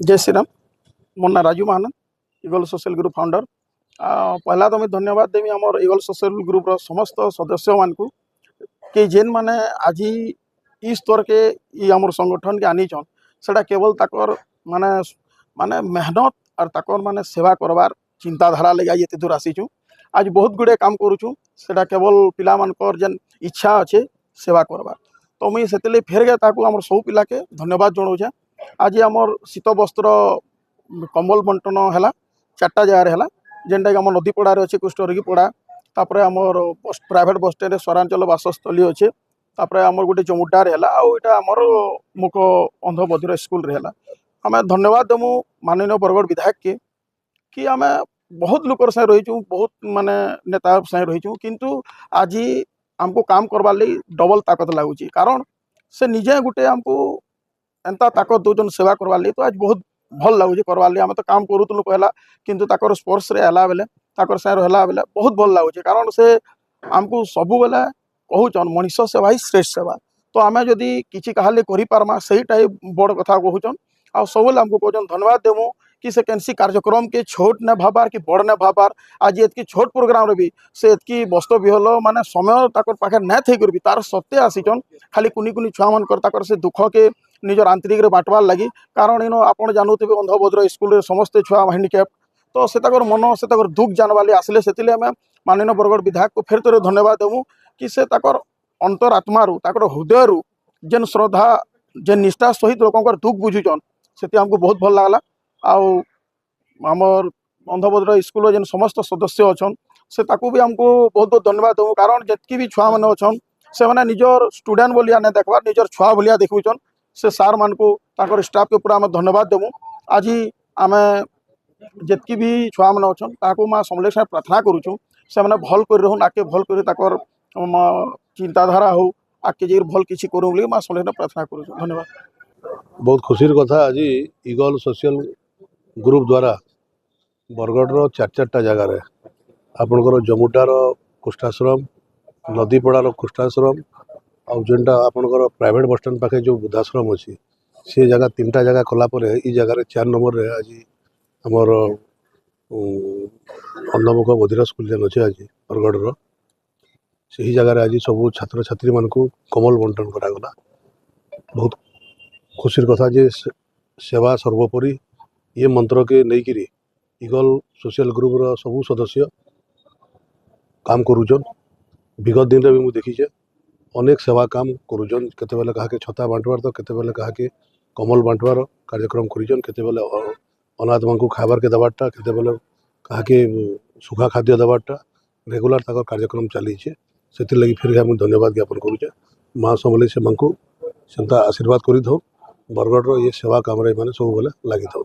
जय श्री राम। मोर ना Raju Mahanand, eagle social group founder. पहला तो मैं धन्यवाद देवी आम इगल सोशल ग्रुप रो समस्त सदस्य मान को कि जेन माने आज ई स्तर के आम संगठन के आनीचन सेटा केवल ताकर माने माने मेहनत और ताकर माने सेवा करवार चिंताधारा लगे आज एत दूर आसीचु। आज बहुत गुड़े काम करूँ सेटा केवल पिला मानकर जेन इच्छा अच्छे सेवा करवार। तो मुई से फेर गए ताकू आम सब पिला के धन्यवाद जनाऊे। आज आमर शीत वस्त्र कम्बल बंटन है 4टा जगार है जेनटा कि आम नदीपड़ा अच्छे कुष्ठरोगी पड़ा तापर आमर प्राइवेट बस स्टैंड सहरांचल बासस्थली अच्छे तापर आमर गोटे जमुडार है आईटा आमर मुख अंधबधिर स्कूल है। आम धन्यवाद देमु माननीय बरगढ़ विधायक के कि आम बहुत लोकर संगे रहीचु बहुत माने नेता संगे रहीचु किंतु आज आमको काम करवार लगी डबल ताकत लगुच कारण से निजे गोटे आमको एंता ताकत दौन सेवा करवार लगी। तो आज बहुत भल लगुच करवार लगी। आम तो काम करूँ पहला किंतु ताकर स्पर्श रे आला बेले ताकर संगे रहला बेले बहुत भल लगुच कारण से आमको सबु बेले कहूचन मनीष सेवा ही श्रेष्ठ सेवा। तो आम जदि किसी कहा करि पारमा सहीटा ही बड़ कथा कहूचन आ सब आमको कहन धन्यवाद देमु कि से कैंसी कार्यक्रम के छोट न भाबार कि बड़ न भाबार। आज एतकी छोट प्रोग्राम रे भी से एतकी बस्त विहल माने समय ताकर पाखे न थी कर भी तार सत्य आसीचन खाली कुनी कुनी छुआ मन ताकर से दुख के निजर आंतरिक रे बांटवार लगी कारण इन आपड़ जानूथे अंधभद्र स्कूल समस्ते छुआ हैंडिक्याप तो से मन से दुख जानवाली आसले से आम माननीय बरगढ़ विधायक को फेर थोड़े धन्यवाद देमु कि से अंतरात्मारू हृदय जेन श्रद्धा जेन निष्ठा सहित लोक दुख बुझुचन से आमको बहुत भल लगला। आमर अंधभद्र स्कूल जेन समस्त सदस्य अच्छन से भी आमको बहुत बहुत धन्यवाद देमु कारण जितकी भी छुआ मैंने अच्छन से मैंने निजर स्टूडेंट बोलिया नहीं देखबार निजर छुआ भलिया देखुचन से सार मान को स्टाफ के पूरा आम धन्यवाद देमु। आज आम जितकी भी छुआ मैंने अच्छन ताको माँ समलेश्वर प्रार्थना करुचु से मैंने भल कर रहूँ आके भल कर चिंताधारा हो आके जे भल किसी करूँ बोली माँ समलेश्वर प्रार्थना करुचु। धन्यवाद। बहुत खुशीर कथा आज इगल सोशल ग्रुप द्वारा बरगढ़ 4 जगार आपणकर जमुटार कुष्ठाश्रम नदीपड़ार कुष्ठाश्रम आउ जेनटा आपणकर प्राइवेट बस स्टैंड पाखे जो वृद्धाश्रम अच्छी से जगह 3टा जगह कलापर ये जगार 4 नंबर रे आज आमर अन्नमुख बधिर स्कूल जेन अच्छे आज बरगढ़ से ही जगार आज सब छात्र छात्री मान कमल बंटन करागला। बहुत खुशीर कथा जे सेवा सर्वोपरि ये मंत्र के नहीं करी इगल सोशल ग्रुप रो सबू सदस्य काम करुचन। विगत दिन में मुझे देखीचे अनेक सेवा काम करुचन केते बेले कहा के छता बांटवार तो केते बेले कहा के कमल बांटवार कार्यक्रम करुचन केते बेले अनाथ मान को खाबार के दबाटा केते बेले कहा के सुखा खाद्य दबाटा रेगुलर तक कार्यक्रम चली से लगी फिर हम धन्यवाद ज्ञापन करुचे। माँ समले से मानक सेंता आशीर्वाद करी बरगढ़ ये सेवा काम रे माने सब बेले लगी था।